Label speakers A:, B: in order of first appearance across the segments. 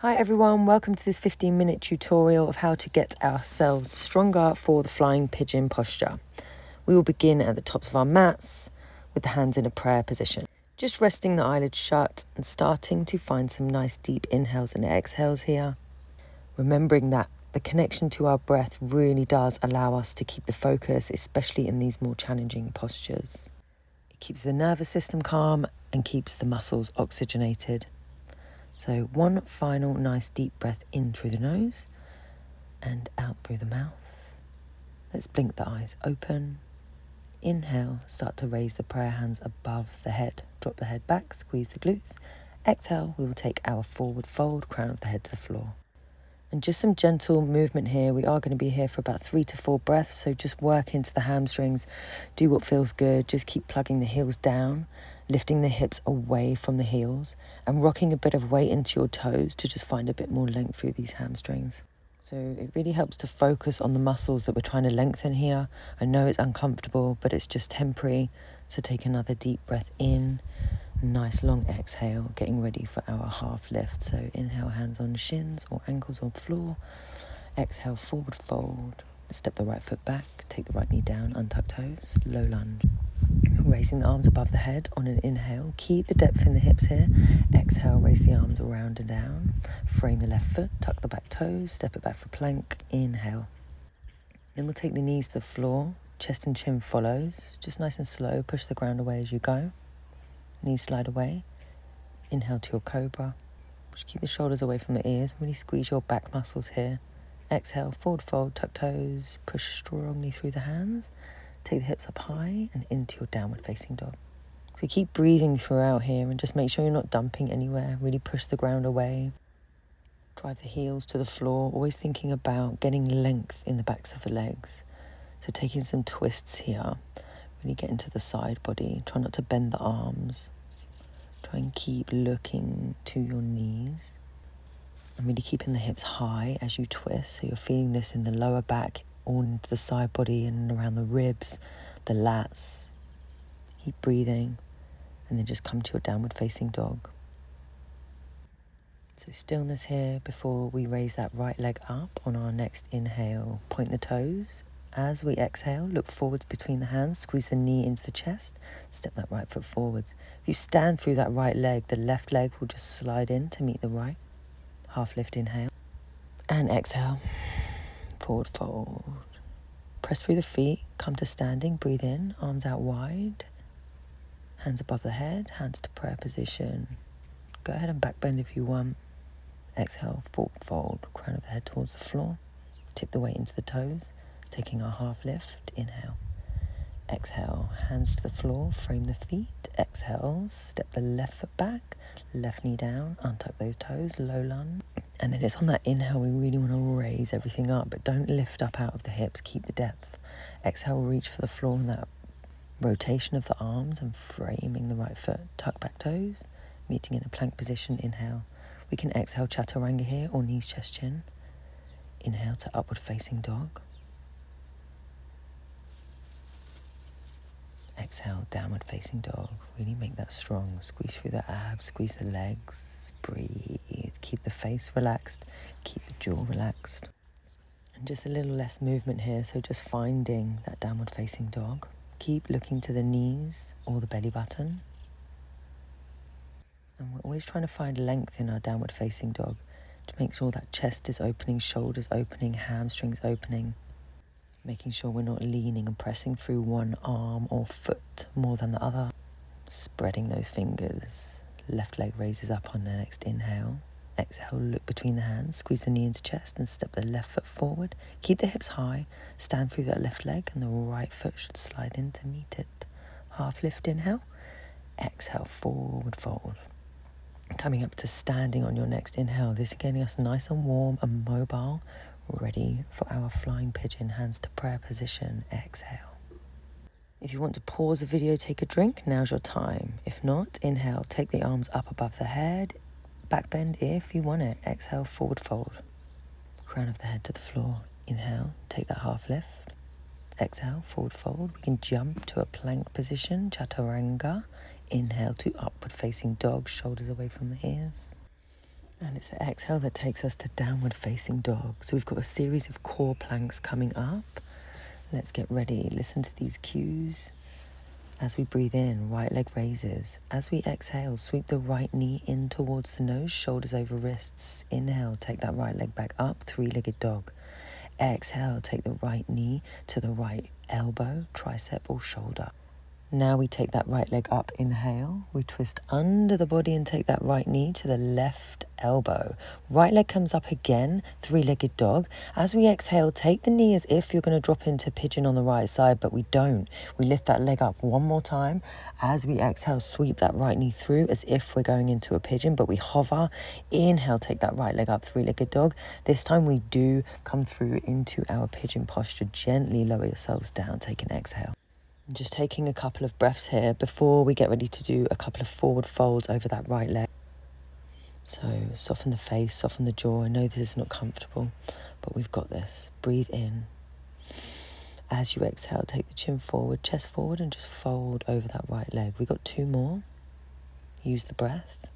A: Hi everyone, welcome to this 15-minute tutorial of how to get ourselves stronger for the flying pigeon posture. We will begin at the tops of our mats with the hands in a prayer position. Just resting the eyelids shut and starting to find some nice deep inhales and exhales here. Remembering that the connection to our breath really does allow us to keep the focus, especially in these more challenging postures. It keeps the nervous system calm and keeps the muscles oxygenated. So one final nice deep breath in through the nose and out through the mouth. Let's blink the eyes open. Inhale, start to raise the prayer hands above the head. Drop the head back, squeeze the glutes. Exhale, we will take our forward fold, crown of the head to the floor. And just some gentle movement here. We are going to be here for about 3 to 4 breaths, so just work into the hamstrings. Do what feels good. Just keep plugging the heels down, lifting the hips away from the heels and rocking a bit of weight into your toes to just find a bit more length through these hamstrings. So it really helps to focus on the muscles that we're trying to lengthen here. I know it's uncomfortable, but it's just temporary. So take another deep breath in. Nice long exhale, getting ready for our half lift. So inhale, hands on shins or ankles on floor. Exhale, forward fold. Step the right foot back, take the right knee down, untuck toes, low lunge. Raising the arms above the head on an inhale. Keep the depth in the hips here. Exhale, raise the arms around and down. Frame the left foot, tuck the back toes, step it back for plank. Inhale. Then we'll take the knees to the floor. Chest and chin follows. Just nice and slow. Push the ground away as you go. Knees slide away. Inhale to your cobra. Just keep the shoulders away from the ears. Really squeeze your back muscles here. Exhale, forward fold, tuck toes. Push strongly through the hands. Take the hips up high and into your downward facing dog. So keep breathing throughout here and just make sure you're not dumping anywhere. Really push the ground away. Drive the heels to the floor. Always thinking about getting length in the backs of the legs. So taking some twists here. Really get into the side body. Try not to bend the arms. Try and keep looking to your knees. And really keeping the hips high as you twist. So you're feeling this in the lower back, all into the side body and around the ribs, the lats. Keep breathing. And then just come to your downward facing dog. So stillness here before we raise that right leg up on our next inhale. Point the toes. As we exhale, look forwards between the hands, squeeze the knee into the chest, step that right foot forwards. If you stand through that right leg, the left leg will just slide in to meet the right. Half lift, inhale. And exhale, forward fold. Press through the feet, come to standing, breathe in, arms out wide. Hands above the head, hands to prayer position. Go ahead and back bend if you want. Exhale, forward fold, crown of the head towards the floor. Tip the weight into the toes. Taking our half lift, inhale. Exhale, hands to the floor, frame the feet. Exhale, step the left foot back, left knee down, untuck those toes, low lunge. And then it's on that inhale, we really want to raise everything up, but don't lift up out of the hips, keep the depth. Exhale, reach for the floor in that rotation of the arms and framing the right foot. Tuck back toes, meeting in a plank position, inhale. We can exhale chaturanga here or knees, chest, chin. Inhale to upward facing dog. Exhale, downward facing dog. Really make that strong. Squeeze through the abs, squeeze the legs. Breathe. Keep the face relaxed. Keep the jaw relaxed. And just a little less movement here, so just finding that downward facing dog. Keep looking to the knees or the belly button. And we're always trying to find length in our downward facing dog to make sure that chest is opening, shoulders opening, hamstrings opening. Making sure we're not leaning and pressing through one arm or foot more than the other. Spreading those fingers. Left leg raises up on the next inhale. Exhale, look between the hands. Squeeze the knee into chest and step the left foot forward. Keep the hips high. Stand through that left leg and the right foot should slide in to meet it. Half lift, inhale. Exhale, forward fold. Coming up to standing on your next inhale. This is getting us nice and warm and mobile. Ready for our flying pigeon, hands to prayer position. Exhale. If you want to pause the video, take a drink, now's your time. If not, inhale, take the arms up above the head, back bend if you want it. Exhale, forward fold. Crown of the head to the floor. Inhale, take that half lift. Exhale, forward fold. We can jump to a plank position, chaturanga. Inhale to upward facing dog, shoulders away from the ears. And it's the exhale that takes us to downward facing dog. So we've got a series of core planks coming up. Let's get ready. Listen to these cues. As we breathe in, right leg raises. As we exhale, sweep the right knee in towards the nose, shoulders over wrists. Inhale, take that right leg back up, three-legged dog. Exhale, take the right knee to the right elbow, tricep or shoulder. Now we take that right leg up, inhale. We twist under the body and take that right knee to the left elbow. Right leg comes up again, three-legged dog. As we exhale, take the knee as if you're going to drop into pigeon on the right side, but we don't. We lift that leg up one more time. As we exhale, sweep that right knee through as if we're going into a pigeon, but we hover. Inhale, take that right leg up, three-legged dog. This time we do come through into our pigeon posture. Gently lower yourselves down, take an exhale. Just taking a couple of breaths here before we get ready to do a couple of forward folds over that right leg. So soften the face, soften the jaw. I know this is not comfortable, but we've got this. Breathe in. As you exhale, take the chin forward, chest forward, and just fold over that right leg. We've got two more. Use the breath.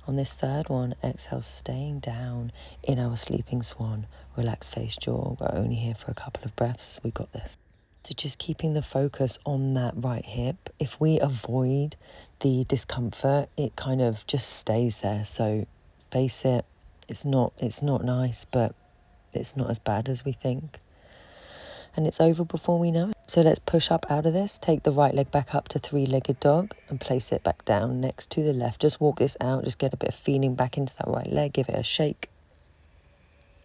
A: On this third one, exhale, staying down in our sleeping swan. Relax face, jaw. We're only here for a couple of breaths. We've got this. So just keeping the focus on that right hip. If we avoid the discomfort, it kind of just stays there. So face it, it's not nice, but it's not as bad as we think. And it's over before we know it. So let's push up out of this. Take the right leg back up to three-legged dog and place it back down next to the left. Just walk this out. Just get a bit of feeling back into that right leg. Give it a shake.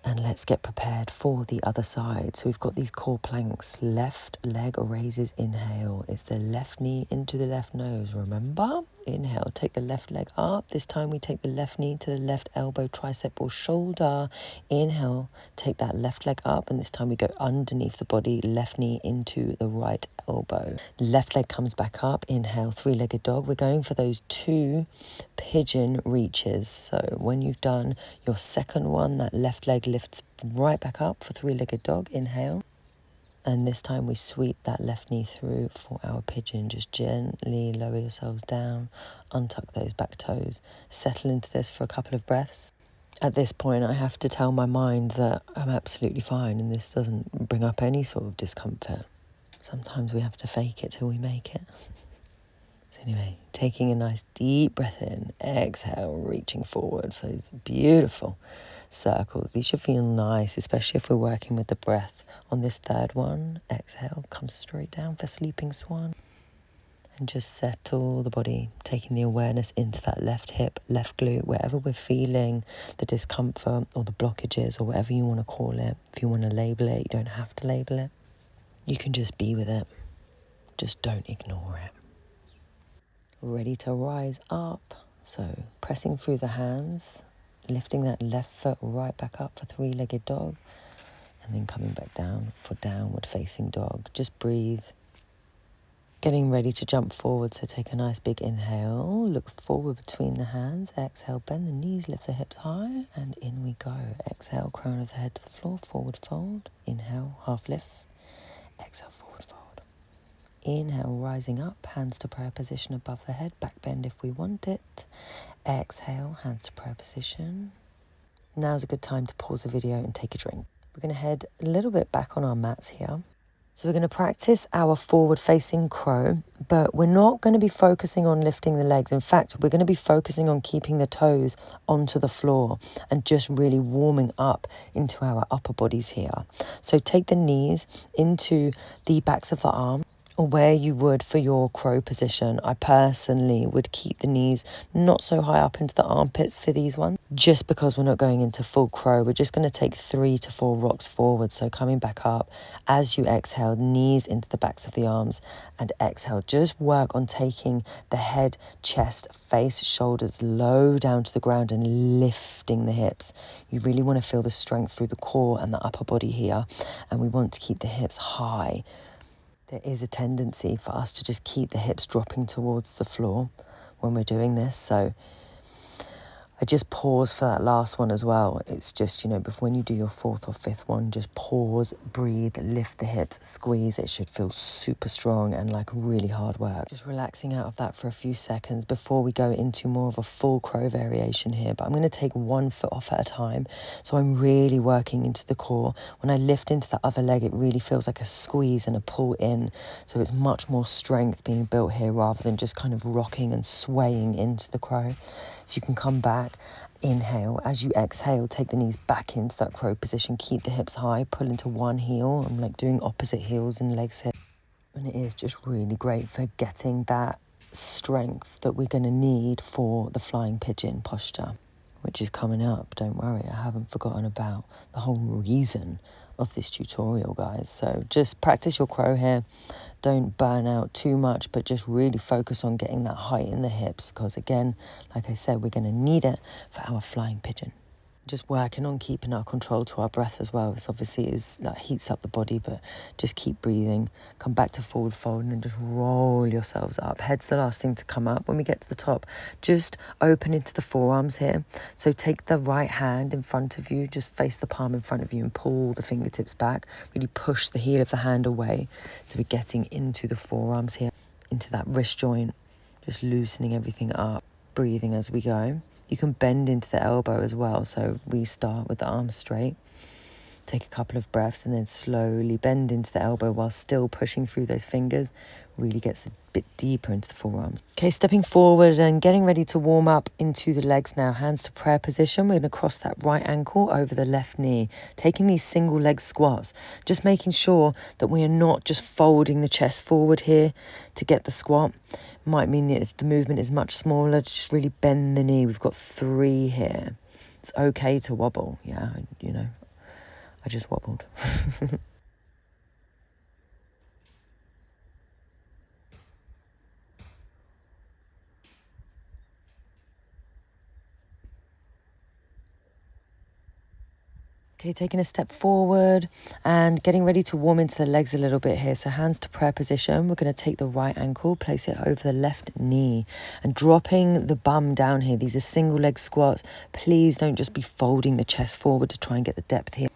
A: And let's get prepared for the other side. So we've got these core planks. Left leg raises, inhale. It's the left knee into the left nose, remember? Inhale, take the left leg up. This time we take the left knee to the left elbow, tricep or shoulder. Inhale, take that left leg up. And this time we go underneath the body, left knee into the right elbow. Left leg comes back up. Inhale, three-legged dog. We're going for those two pigeon reaches. So when you've done your second one, that left leg lifts right back up for three-legged dog. Inhale. And this time we sweep that left knee through for our pigeon. Just gently lower yourselves down, untuck those back toes, settle into this for a couple of breaths. At this point, I have to tell my mind that I'm absolutely fine and this doesn't bring up any sort of discomfort. Sometimes we have to fake it till we make it. So anyway, taking a nice deep breath in, exhale, reaching forward for those beautiful circles. These should feel nice, especially if we're working with the breath. On this third one, exhale, come straight down for sleeping swan. And just settle the body, taking the awareness into that left hip, left glute, wherever we're feeling the discomfort or the blockages or whatever you want to call it. If you want to label it, you don't have to label it. You can just be with it. Just don't ignore it. Ready to rise up. So pressing through the hands, lifting that left foot right back up for three-legged dog. And then coming back down for downward facing dog. Just breathe. Getting ready to jump forward, so take a nice big inhale. Look forward between the hands. Exhale, bend the knees, lift the hips high, and in we go. Exhale, crown of the head to the floor, forward fold. Inhale, half lift. Exhale, forward fold. Inhale, rising up, hands to prayer position above the head. Back bend if we want it. Exhale, hands to prayer position. Now's a good time to pause the video and take a drink. We're going to head a little bit back on our mats here. So we're going to practice our forward-facing crow, but we're not going to be focusing on lifting the legs. In fact, we're going to be focusing on keeping the toes onto the floor and just really warming up into our upper bodies here. So take the knees into the backs of the arms, or where you would for your crow position. I personally would keep the knees not so high up into the armpits for these ones, just because we're not going into full crow. We're just going to take 3 to 4 rocks forward. So coming back up, as you exhale, knees into the backs of the arms, and exhale. Just work on taking the head, chest, face, shoulders low down to the ground and lifting the hips. You really want to feel the strength through the core and the upper body here, and we want to keep the hips high. There is a tendency for us to just keep the hips dropping towards the floor when we're doing this. So I just pause for that last one as well. It's just, before when you do your fourth or fifth one, just pause, breathe, lift the hips, squeeze. It should feel super strong and like really hard work. Just relaxing out of that for a few seconds before we go into more of a full crow variation here. But I'm going to take one foot off at a time. So I'm really working into the core. When I lift into the other leg, it really feels like a squeeze and a pull in. So it's much more strength being built here rather than just kind of rocking and swaying into the crow. So you can come back, inhale. As you exhale, take the knees back into that crow position. Keep the hips high, pull into one heel. I'm like doing opposite heels and legs here. And it is just really great for getting that strength that we're going to need for the flying pigeon posture, which is coming up. Don't worry, I haven't forgotten about the whole reason of this tutorial, guys. So just practice your crow here. Don't burn out too much, but just really focus on getting that height in the hips, because again, like I said, we're going to need it for our flying pigeon. Just working on keeping our control to our breath as well. This obviously heats up the body, but just keep breathing. Come back to forward fold and just roll yourselves up. Head's the last thing to come up. When we get to the top, just open into the forearms here. So take the right hand in front of you, just face the palm in front of you and pull the fingertips back. Really push the heel of the hand away. So we're getting into the forearms here, into that wrist joint, just loosening everything up, breathing as we go. You can bend into the elbow as well. So we start with the arms straight, take a couple of breaths, and then slowly bend into the elbow while still pushing through those fingers. Really gets a bit deeper into the forearms. Okay, stepping forward and getting ready to warm up into the legs now. Hands to prayer position. We're going to cross that right ankle over the left knee. Taking these single leg squats. Just making sure that we are not just folding the chest forward here to get the squat. Might mean that if the movement is much smaller, just really bend the knee. We've got 3 here. It's okay to wobble. Yeah, I just wobbled. Okay, taking a step forward and getting ready to warm into the legs a little bit here. So hands to prayer position. We're going to take the right ankle, place it over the left knee and dropping the bum down here. These are single leg squats. Please don't just be folding the chest forward to try and get the depth here.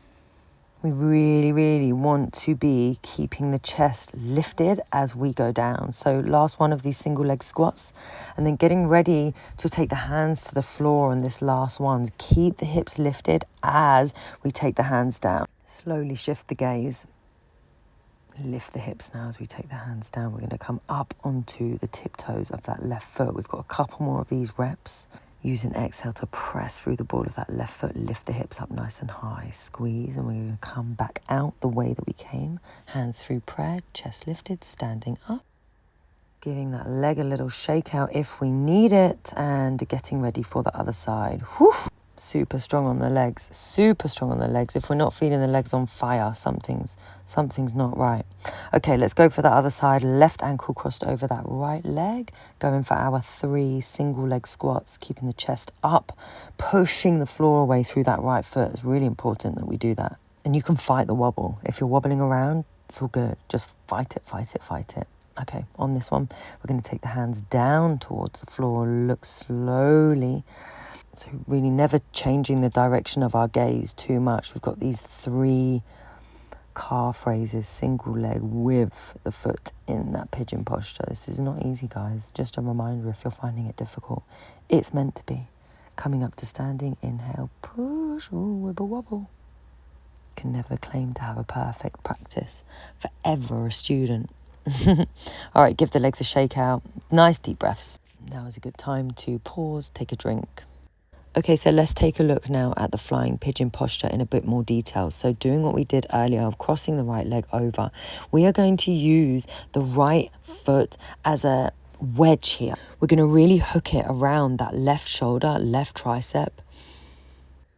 A: We really, really want to be keeping the chest lifted as we go down. So last one of these single leg squats, and then getting ready to take the hands to the floor on this last one. Keep the hips lifted as we take the hands down. Slowly shift the gaze. Lift the hips now as we take the hands down. We're going to come up onto the tiptoes of that left foot. We've got a couple more of these reps. Use an exhale to press through the ball of that left foot. Lift the hips up nice and high. Squeeze, and we're going to come back out the way that we came. Hands through prayer, chest lifted, standing up. Giving that leg a little shake out if we need it, and getting ready for the other side. Whew. Super strong on the legs, super strong on the legs. If we're not feeling the legs on fire, something's not right. Okay, let's go for the other side. Left ankle crossed over that right leg. Going for our 3 single leg squats, keeping the chest up, pushing the floor away through that right foot. It's really important that we do that. And you can fight the wobble. If you're wobbling around, it's all good. Just fight it, fight it, fight it. Okay, on this one, we're going to take the hands down towards the floor. Look slowly. So really never changing the direction of our gaze too much. We've got these 3 calf raises, single leg with the foot in that pigeon posture. This is not easy, guys. Just a reminder if you're finding it difficult. It's meant to be. Coming up to standing, inhale, push, wibble wobble. Can never claim to have a perfect practice. Forever a student. All right, give the legs a shake out. Nice deep breaths. Now is a good time to pause, take a drink. Okay, so let's take a look now at the flying pigeon posture in a bit more detail. So doing what we did earlier, crossing the right leg over, we are going to use the right foot as a wedge here. We're going to really hook it around that left shoulder, left tricep.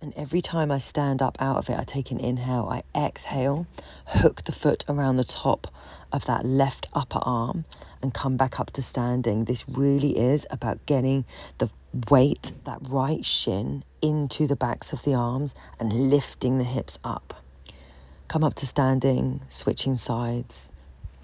A: And every time I stand up out of it, I take an inhale, I exhale, hook the foot around the top of that left upper arm and come back up to standing. This really is about getting the weight, that right shin, into the backs of the arms and lifting the hips up. Come up to standing, switching sides.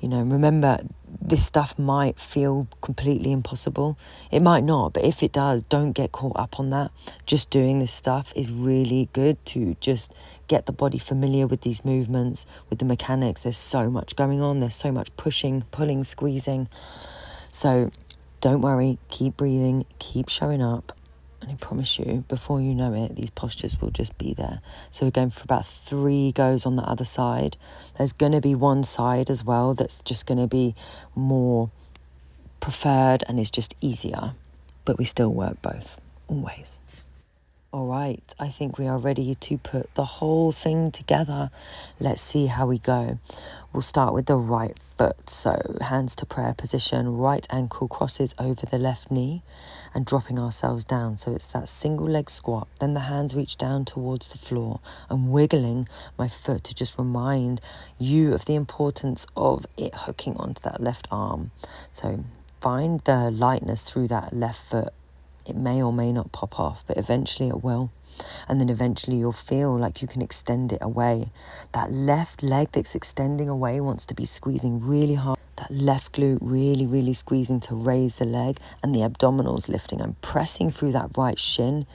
A: You know, remember, this stuff might feel completely impossible. It might not, but if it does, don't get caught up on that. Just doing this stuff is really good to just get the body familiar with these movements, with the mechanics. There's so much going on. There's so much pushing, pulling, squeezing. So don't worry, keep breathing, keep showing up. And I promise you, before you know it, these postures will just be there. So we're going for about 3 goes on the other side. There's going to be one side as well that's just going to be more preferred and is just easier. But we still work both, always. All right, I think we are ready to put the whole thing together. Let's see how we go. We'll start with the right foot. So hands to prayer position, right ankle crosses over the left knee and dropping ourselves down. So it's that single leg squat. Then the hands reach down towards the floor and wiggling my foot to just remind you of the importance of it hooking onto that left arm. So find the lightness through that left foot. It may or may not pop off, but eventually it will. And then eventually you'll feel like you can extend it away. That left leg that's extending away wants to be squeezing really hard. That left glute really, really squeezing to raise the leg, and the abdominals lifting. I'm pressing through that right shin,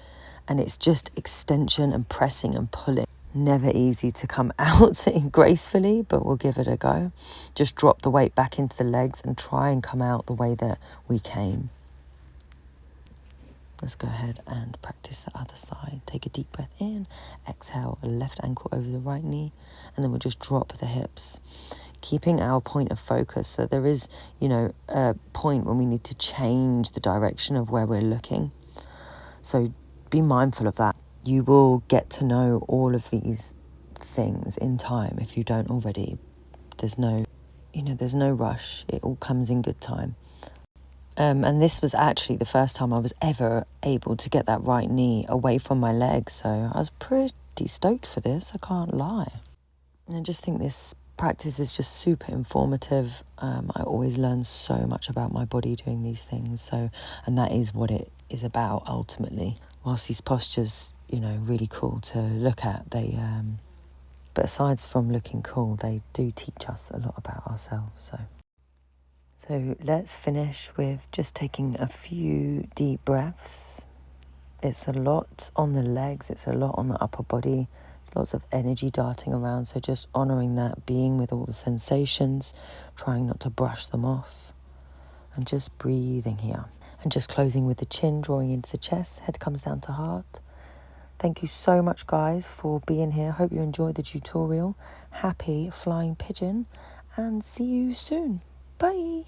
A: and it's just extension and pressing and pulling. Never easy to come out gracefully, but we'll give it a go. Just drop the weight back into the legs and try and come out the way that we came. Let's go ahead and practice the other side. Take a deep breath in, exhale, left ankle over the right knee, and then we'll just drop the hips, keeping our point of focus. So there is, a point when we need to change the direction of where we're looking. So be mindful of that. You will get to know all of these things in time if you don't already. There's no rush. It all comes in good time. And this was actually the first time I was ever able to get that right knee away from my leg. So I was pretty stoked for this, I can't lie. And I just think this practice is just super informative. I always learn so much about my body doing these things. And that is what it is about ultimately. Whilst these postures, really cool to look at, but aside from looking cool, they do teach us a lot about ourselves. So let's finish with just taking a few deep breaths. It's a lot on the legs, it's a lot on the upper body. There's lots of energy darting around, so just honouring that, being with all the sensations, trying not to brush them off, and just breathing here. And just closing with the chin, drawing into the chest, head comes down to heart. Thank you so much, guys, for being here. Hope you enjoyed the tutorial. Happy flying pigeon, and see you soon. Bye.